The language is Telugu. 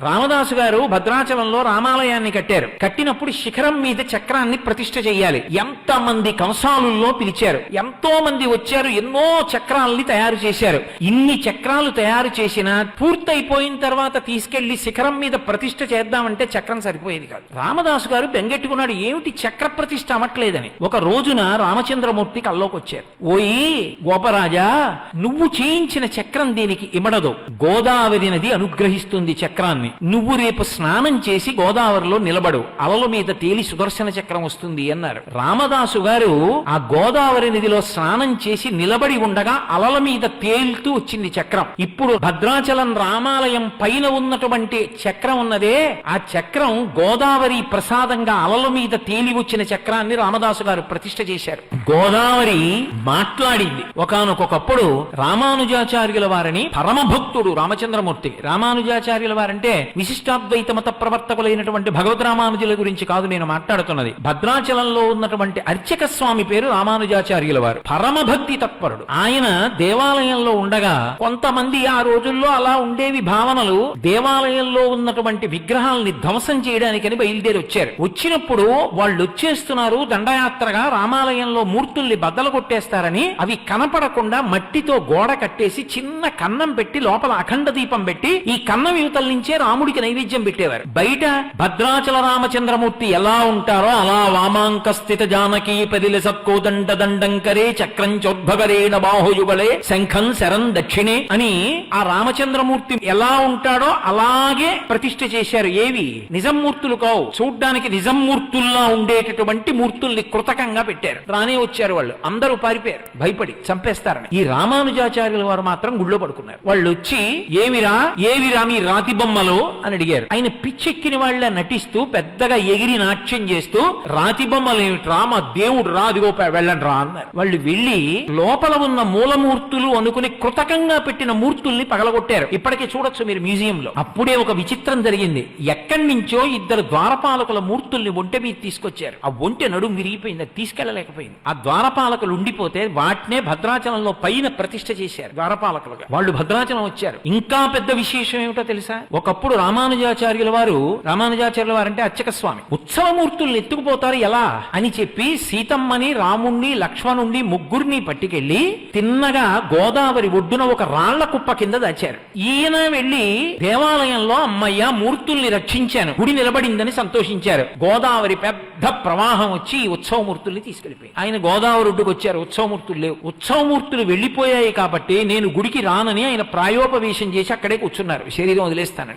రామదాసు గారు భద్రాచలంలో రామాలయాన్ని కట్టారు. కట్టినప్పుడు శిఖరం మీద చక్రాన్ని ప్రతిష్ఠ చెయ్యాలి. ఎంతమంది కంసాలుల్లో పిలిచారు, ఎంతో మంది వచ్చారు, ఎన్నో చక్రాలని తయారు చేశారు. ఇన్ని చక్రాలు తయారు చేసినా పూర్తయిపోయిన తర్వాత తీసుకెళ్లి శిఖరం మీద ప్రతిష్ఠ చేద్దామంటే చక్రం సరిపోయేది కాదు. రామదాసు గారు బెంగెట్టుకున్నాడు, ఏమిటి చక్ర ప్రతిష్ఠ అవ్వట్లేదని. ఒక రోజున రామచంద్రమూర్తి కల్లోకి వచ్చారు. ఓయి గోపరాజా, నువ్వు చేయించిన చక్రం దీనికి ఇమడదు. గోదావరి నది అనుగ్రహిస్తుంది చక్రాన్ని. నువ్వు రేపు స్నానం చేసి గోదావరిలో నిలబడు, అలల మీద తేలి సుదర్శన చక్రం వస్తుంది అన్నారు. రామదాసు గారు ఆ గోదావరి నదిలో స్నానం చేసి నిలబడి ఉండగా అలల మీద తేలుతూ వచ్చింది చక్రం. ఇప్పుడు భద్రాచలం రామాలయం పైన ఉన్నటువంటి చక్రం ఉన్నదే, ఆ చక్రం గోదావరి ప్రసాదంగా అలల మీద తేలి వచ్చిన చక్రాన్ని రామదాసు గారు ప్రతిష్ఠ చేశారు. గోదావరి మాట్లాడింది. ఒకానొకప్పుడు రామానుజాచార్యుల వారిని పరమభక్తుడు రామచంద్రమూర్తి. రామానుజాచార్యుల వారంటే విశిష్టాద్వైత మత ప్రవర్తకులైనటువంటి భగవద్ రామానుజుల గురించి కాదు నేను మాట్లాడుతున్నది. భద్రాచలంలో ఉన్నటువంటి అర్చక స్వామి పేరు రామానుజాచార్యుల వారు. పరమభక్తి తత్పరుడు. ఆయన దేవాలయంలో ఉండగా కొంతమంది, ఆ రోజుల్లో అలా ఉండేవి భావనలు, దేవాలయంలో ఉన్నటువంటి విగ్రహాలని ధ్వంసం చేయడానికని బయలుదేరి వచ్చారు. వచ్చినప్పుడు వాళ్ళు వచ్చేస్తున్నారు దండయాత్రగా, రామాలయంలో మూర్తుల్ని బద్దలు కొట్టేస్తారని అవి కనపడకుండా మట్టితో గోడ కట్టేసి చిన్న కన్నం పెట్టి లోపల అఖండ దీపం పెట్టి ఈ కన్నం యువతల నుంచే రాముడికి నైవేద్యం పెట్టేవారు. బయట భద్రాచల రామచంద్రమూర్తి ఎలా ఉంటారో అలా వామాంక స్థిత జానకీ పదిలి సత్కోదండ దండంకరే చక్రం చోద్భవరేణ బాహుయుగలే శంఖం శరం దక్షిణే అని ఆ రామచంద్రమూర్తి ఎలా ఉంటాడో అలాగే ప్రతిష్ఠ చేశారు. ఏవి నిజం మూర్తులు కావు, చూడ్డానికి నిజం మూర్తుల్లా ఉండేటటువంటి మూర్తుల్ని కృతకంగా పెట్టారు. రానే వచ్చారు వాళ్ళు, అందరూ పారిపోయారు భయపడి, చంపేస్తారని. ఈ రామానుజాచార్యుల వారు మాత్రం గుళ్ళో పడుకున్నారు. వాళ్ళు వచ్చి ఏవిరా మీ రాతి బొమ్మలో అని అడిగారు. ఆయన పిచ్చెక్కిన వాళ్ళ నటిస్తూ పెద్దగా ఎగిరి నాట్యం చేస్తూ రాతి బొమ్మలు ఏమిట్రా, మా దేవుడు రా, అదిగో వెళ్ళండి రా అన్నారు. వాళ్ళు వెళ్లి లోపల ఉన్న మూలమూర్తులు అనుకుని కృతకంగా పెట్టిన మూర్తుల్ని పగలగొట్టారు. ఇప్పటికీ చూడొచ్చు మీరు మ్యూజియంలో. అప్పుడే ఒక విచిత్రం జరిగింది. ఎక్కడి నుంచో ఇద్దరు ద్వారపాలకుల మూర్తుల్ని ఒంటె మీద తీసుకొచ్చారు. ఆ ఒంటె నడుము విరిగిపోయింది, అది తీసుకెళ్లలేకపోయింది. ఆ ద్వారపాలకులు ఉండిపోతే వాటినే భద్రాచలంలో పైన ప్రతిష్ఠ చేశారు ద్వారపాలకులుగా. వాళ్ళు భద్రాచలం వచ్చారు. ఇంకా పెద్ద విశేషం ఏమిటో తెలుసా? ఒకప్పుడు రామానుజాచార్యుల వారు అంటే అర్చక స్వామి, ఉత్సవమూర్తుల్ని ఎత్తుకుపోతారు ఎలా అని చెప్పి సీతమ్మని, రాముణ్ణి, లక్ష్మణుణ్ణి ముగ్గురిని పట్టుకెళ్లి తిన్నగా గోదావరి ఒడ్డున ఒక రాళ్ల కుప్ప కింద దాచారు. ఈయన వెళ్లి దేవాలయంలో అమ్మయ్య మూర్తుల్ని రక్షించాను, గుడి నిలబడిందని సంతోషించారు. గోదావరి పెద్ద ప్రవాహం వచ్చి ఈ ఉత్సవమూర్తుల్ని తీసుకెళ్లిపోయి ఆయన గోదావరి ఒడ్డుకు వచ్చారు. ఉత్సవమూర్తులు లేవు. ఉత్సవమూర్తులు వెళ్లిపోయాయి కాబట్టి నేను గుడికి రానని ఆయన ప్రాయోపవేశం చేసి అక్కడే కూర్చున్నారు, శరీరం వదిలేస్తానని.